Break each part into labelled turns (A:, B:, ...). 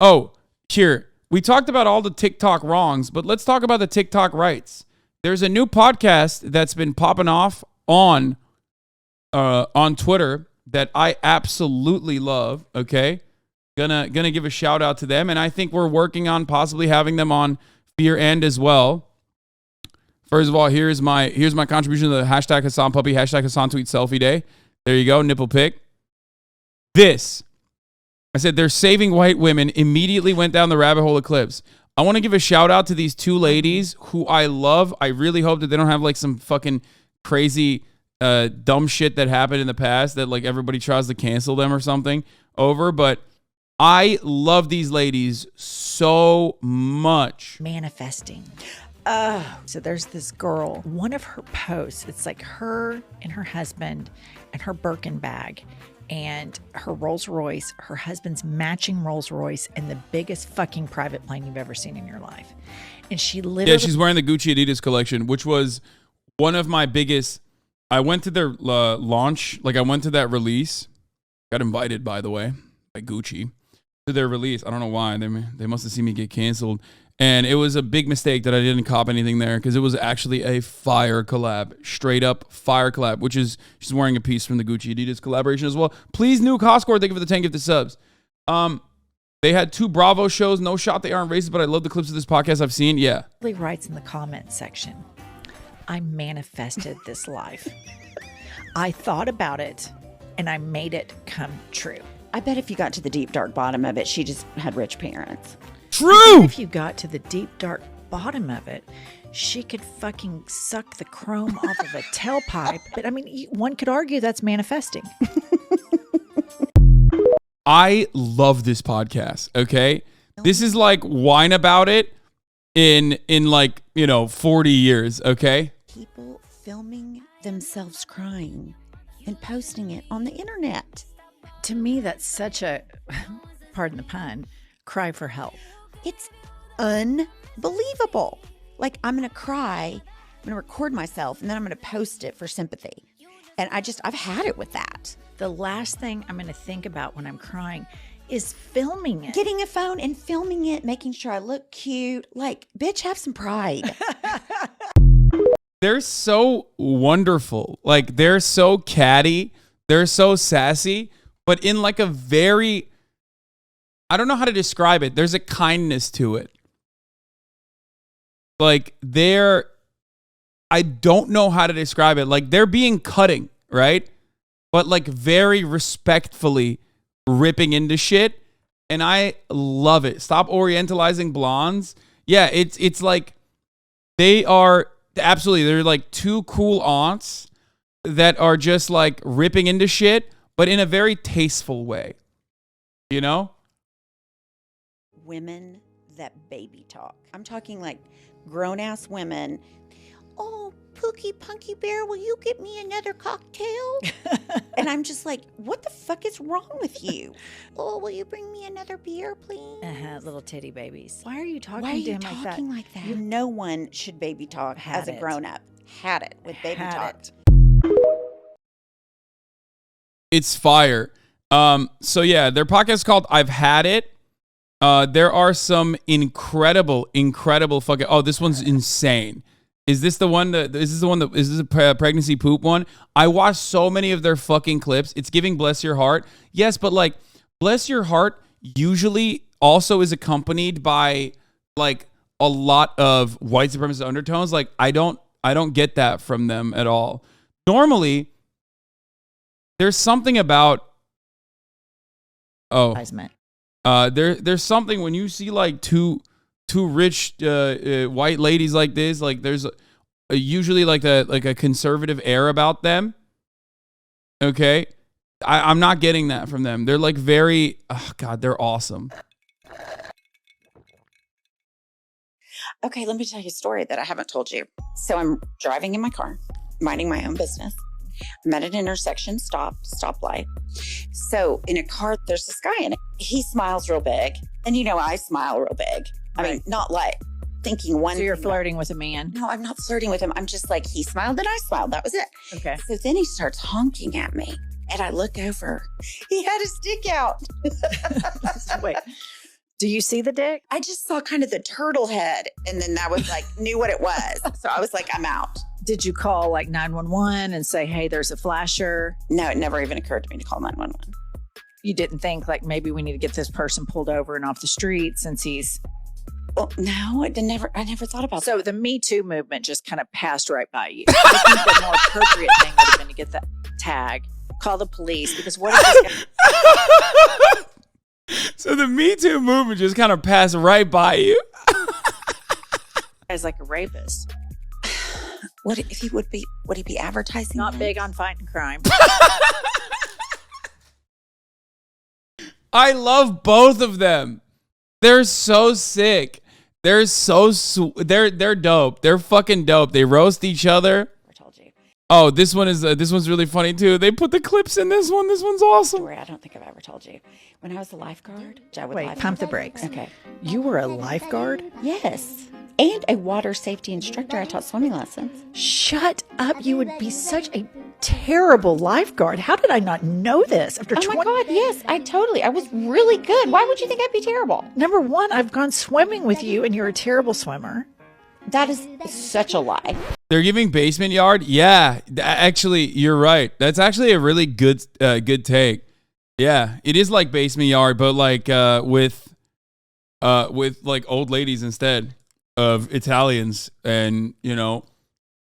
A: Oh, here. We talked about all the TikTok wrongs, but let's talk about the TikTok rights. There's a new podcast that's been popping off on Twitter that I absolutely love, okay? Gonna give a shout out to them, and I think we're working on possibly having them on Fear End as well. First of all, here's my contribution to the hashtag Hasan Puppy, hashtag Hasan Tweet Selfie Day. There you go, nipple pic. This, I said they're saving white women, immediately went down the rabbit hole of clips. I want to give a shout out to these two ladies who I love. I really hope that they don't have like some fucking crazy dumb shit that happened in the past that like everybody tries to cancel them or something over, but I love these ladies so much.
B: Manifesting. So there's this girl, one of her posts, it's like her and her husband and her Birkin bag and her Rolls Royce, her husband's matching Rolls Royce, and the biggest fucking private plane you've ever seen in your life. And she literally...
A: Yeah, she's wearing the Gucci Adidas collection, which was one of my biggest... I went to their launch, like I went to that release. Got invited, by the way, by Gucci to their release. I don't know why. They must have seen me get canceled. And it was a big mistake that I didn't cop anything there because it was actually a fire collab. Straight up fire collab, which is she's wearing a piece from the Gucci Adidas collaboration as well. Please, new Costcore, thank you for the 10 gifted subs. They had 2 Bravo shows. No shot they aren't racist, but I love the clips of this podcast I've seen. Yeah.
B: He writes in the comment section, I manifested this life. I thought about it and I made it come true.
C: I bet if you got to the deep, dark bottom of it, she just had rich parents.
A: True.
B: If you got to the deep, dark bottom of it, she could fucking suck the chrome off of a tailpipe. But I mean, one could argue that's manifesting.
A: I love this podcast, okay? This is like whine about it in like, 40 years, okay?
C: People filming themselves crying and posting it on the internet.
B: To me, that's such a, pardon the pun, cry for help.
C: It's unbelievable. Like, I'm going to cry, I'm going to record myself, and then I'm going to post it for sympathy. And I've had it with that.
B: The last thing I'm going to think about when I'm crying is filming it.
C: Getting a phone and filming it, making sure I look cute. Like, bitch, have some pride.
A: They're so wonderful. Like, they're so catty. They're so sassy, but in like a very... I don't know how to describe it. There's a kindness to it. Like I don't know how to describe it. Like they're being cutting, right? But like very respectfully ripping into shit. And I love it. Stop orientalizing blondes. Yeah, it's like they are absolutely, they're like 2 cool aunts that are just like ripping into shit, but in a very tasteful way. You know?
C: Women that baby talk. I'm talking like grown-ass women. Oh, Pookie Punky Bear, will you get me another cocktail? And I'm just like, what the fuck is wrong with you? Oh, will you bring me another beer, please?
B: Little titty babies. Why are you talking
C: Why are
B: to
C: you
B: him
C: talking
B: like that?
C: No one should baby talk as a grown-up. Had it with baby talk.
A: It's fire. So yeah, their podcast is called I've Had It. There are some incredible fucking... Oh, this one's insane. Is this the one that... Is this a pregnancy poop one? I watched so many of their fucking clips. It's giving Bless Your Heart. Yes, but like, Bless Your Heart usually also is accompanied by like a lot of white supremacist undertones. Like, I don't get that from them at all. Normally, there's something about... Oh... There's something when you see like two rich white ladies like this, like there's usually like a conservative air about them. Okay, I'm not getting that from them. They're like very, oh God, they're awesome.
C: Okay, let me tell you a story that I haven't told you. So I'm driving in my car, minding my own business. I'm at an intersection, stoplight. So in a car, there's this guy in it. He smiles real big. And I smile real big. I mean, not like thinking one.
B: So you're flirting with a man?
C: No, I'm not flirting with him. I'm just like, he smiled and I smiled. That was it.
B: Okay.
C: So then he starts honking at me. And I look over. He had his dick out.
B: Wait. Do you see the dick?
C: I just saw kind of the turtle head, and then that was like, knew what it was. So I was like, I'm out.
B: Did you call like 911 and say, hey, there's a flasher?
C: No, it never even occurred to me to call 911.
B: You didn't think like maybe we need to get this person pulled over and off the street since he's...
C: Well, no, I never thought about that.
B: So the Me Too movement just kind of passed right by you. I think the more appropriate thing would have been to get the tag, call the police, because what if this guy...
A: So the Me Too movement just kind of passed right by you.
B: Guy's like a rapist.
C: What if he would he be advertising?
B: Not
C: that?
B: big on fighting crime.
A: I love both of them. They're so sick. They're so they're dope. They're fucking dope. They roast each other.
C: I told you.
A: Oh, this one's really funny too. They put the clips in this one. This one's awesome.
C: Story I don't think I've ever told you. When I was a lifeguard,
B: Wait, pump the brakes.
C: Okay.
B: You were a lifeguard?
C: Yes. And a water safety instructor. I taught swimming lessons.
B: Shut up. You would be such a terrible lifeguard. How did I not know this? After
C: Oh my God, yes, I was really good. Why would you think I'd be terrible?
B: Number one, I've gone swimming with you and you're a terrible swimmer.
C: That is such a lie.
A: They're giving basement yard. Yeah, actually, you're right. That's actually a really good take. Yeah, it is like basement yard, but like with like old ladies instead of Italians. And you know,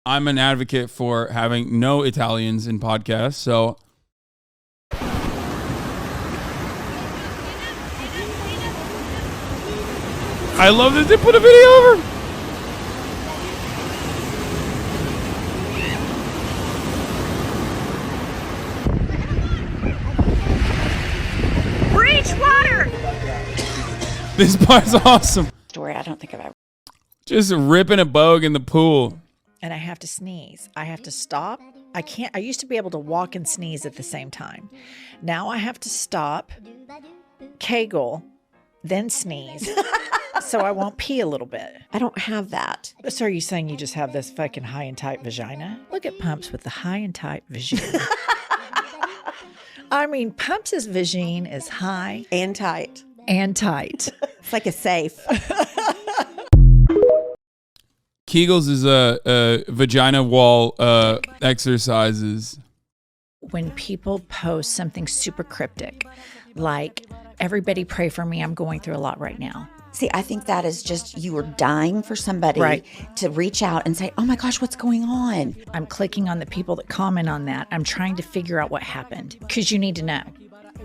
A: I'm an advocate for having no Italians in podcasts. So I love that they put a video over.
B: Breach water!
A: This part's awesome.
C: Story I don't think I've ever.
A: Just ripping a bogue in the pool.
B: And I have to sneeze. I have to stop. I can't. I used to be able to walk and sneeze at the same time. Now I have to stop, kegel, then sneeze, so I won't pee a little bit.
C: I don't have that.
B: So are you saying you just have this fucking high and tight vagina? Look at Pumps with the high and tight vagina. I mean, Pumps' vagina is high
D: And tight.
B: and tight.
D: It's like a safe.
A: Kegels is a vagina wall exercises.
B: When people post something super cryptic, like, everybody pray for me, I'm going through a lot right now.
C: See, I think that is just you are dying for somebody
B: Right.
C: to reach out and say, oh my gosh, what's going on?
B: I'm clicking on the people that comment on that. I'm trying to figure out what happened because you need to know.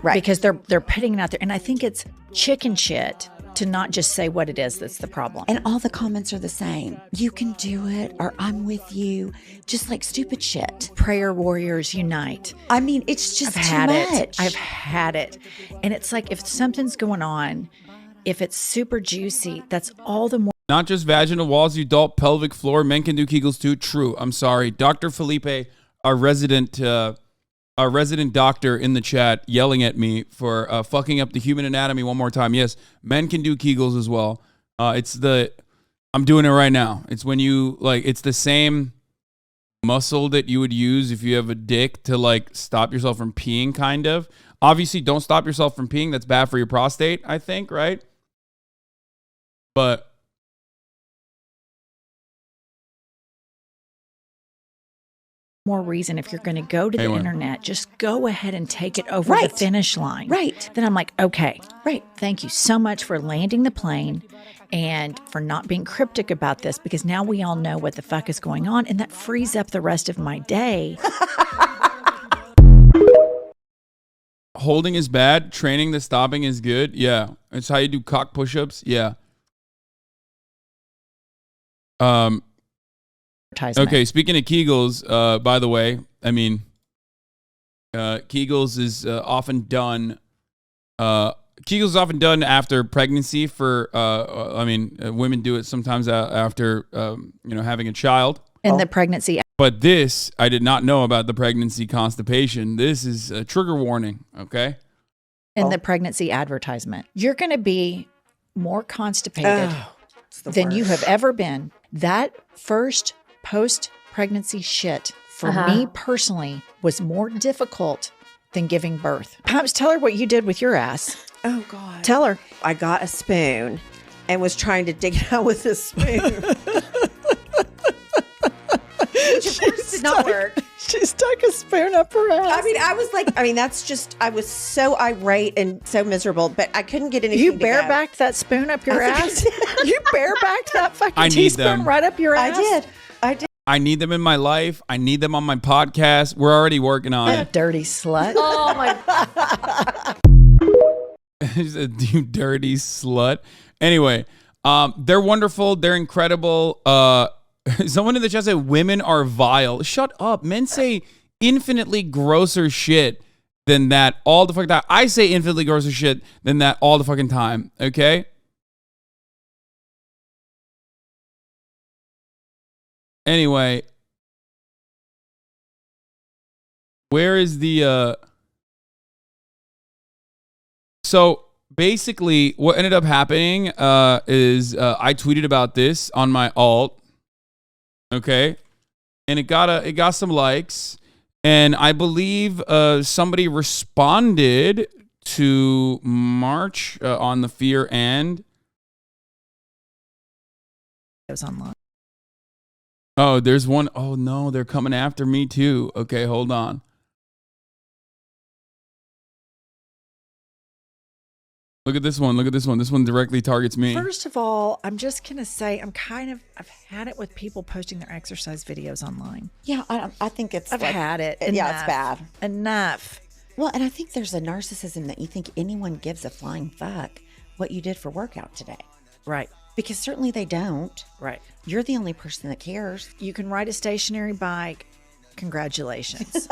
C: Right.
B: Because they're putting it out there. And I think it's chicken shit to not just say what it is that's the problem.
C: And all the comments are the same. You can do it, or I'm with you. Just like stupid shit.
B: Prayer warriors unite.
C: I mean, it's just
B: I've had
C: too
B: it.
C: much.
B: I've had it. And it's like if something's going on, if it's super juicy, that's all the more.
A: Not just vaginal walls, you adult pelvic floor. Men can do Kegels too. True. I'm sorry. Dr. Felipe, our resident doctor in the chat, yelling at me for fucking up the human anatomy one more time. Yes, men can do Kegels as well. I'm doing it right now. It's when you it's the same muscle that you would use if you have a dick to like stop yourself from peeing, kind of. Obviously, don't stop yourself from peeing. That's bad for your prostate, I think, right? But
B: More reason if you're going to go to the
A: Anyway.
B: internet, just go ahead and take it over the
C: Right.
B: finish line.
C: Right.
B: Then I'm like, okay,
C: Right.
B: thank you so much for landing the plane and for not being cryptic about this because now we all know what the fuck is going on and that frees up the rest of my day.
A: holding is bad. Training the stopping is good. Yeah. It's how you do cock push-ups. Yeah.
B: Advertisement.
A: Okay, speaking of Kegels, by the way, I mean, Kegels is often done. Kegels is often done after pregnancy. Women do it sometimes after having a child.
B: In the pregnancy.
A: But this, I did not know about the pregnancy constipation. This is a trigger warning. Okay.
B: In the pregnancy advertisement. You're going to be more constipated than you have ever been. That first post-pregnancy shit for me personally was more difficult than giving birth. Pops, tell her what you did with your ass.
D: Oh, God.
B: Tell her.
D: I got a spoon and was trying to dig it out with this spoon. Which of course did not work.
B: She stuck a spoon up her ass.
D: I was so irate and so miserable, but I couldn't get anything
B: You
D: to go.
B: barebacked that spoon up your ass? You barebacked that fucking
A: I need
B: teaspoon
A: them.
B: right up your ass?
D: I did.
A: I need them in my life. I need them on my podcast. We're already working on it.
B: Dirty slut.
D: Oh, my.
A: She said, "You dirty slut." Anyway, they're wonderful. They're incredible. Someone in the chat said women are vile. Shut up. Men say infinitely grosser shit than that all the fucking time. I say infinitely grosser shit than that all the fucking time. Okay? Anyway, where is the so basically what ended up happening is I tweeted about this on my alt. Okay? And it got some likes, and I believe somebody responded to March on the Fear and
B: It was online.
A: oh, there's one. Oh no, they're coming after me too. Okay, hold on. Look at this one. Look at this one. This one directly targets me.
B: First of all, I'm just going to say I've had it with people posting their exercise videos online.
C: Yeah, I think it's
B: I've
C: like,
B: had it.
C: Yeah,
B: Enough.
C: it's bad.
B: Enough.
C: Well, and I think there's a narcissism that you think anyone gives a flying fuck what you did for workout today.
B: Right.
C: Because certainly they don't.
B: Right.
C: You're the only person that cares.
B: You can ride a stationary bike. Congratulations.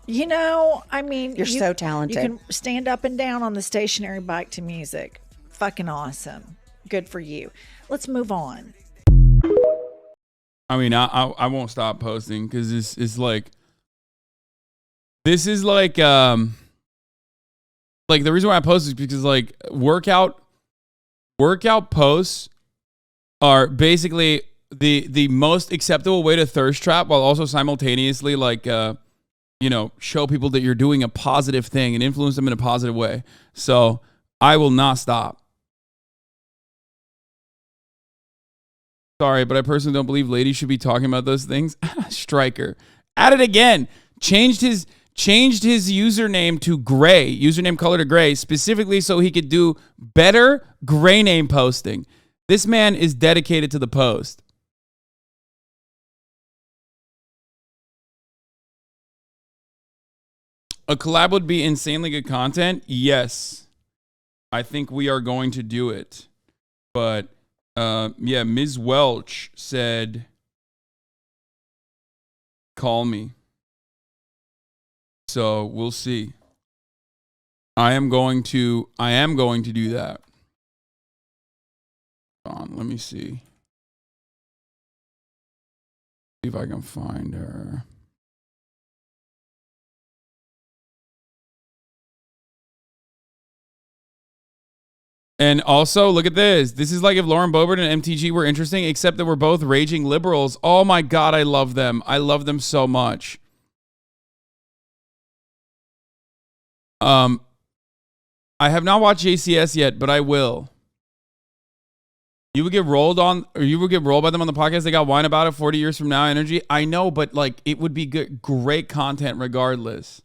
B: You know, I mean,
C: You're so talented.
B: You can stand up and down on the stationary bike to music. Fucking awesome. Good for you. Let's move on.
A: I mean, I won't stop posting because it's like, this is like the reason why I post is because like workout posts are basically the most acceptable way to thirst trap while also simultaneously like show people that you're doing a positive thing and influence them in a positive way. So I will not stop. Sorry, but I personally don't believe ladies should be talking about those things. Striker. At it again. Changed his username to gray, username color to gray, specifically so he could do better gray name posting. This man is dedicated to the post. A collab would be insanely good content. Yes. I think we are going to do it. But yeah, Ms. Welch said, call me. So we'll see. I am going to do that. Hold on, let me see. See if I can find her. And also, look at this. This is like if Lauren Boebert and MTG were interesting, except that we're both raging liberals. Oh my God, I love them. I love them so much. I have not watched JCS yet, but I will. You would get rolled by them on the podcast. They got wine about it 40 years from now energy. I know, but like it would be good, great content regardless.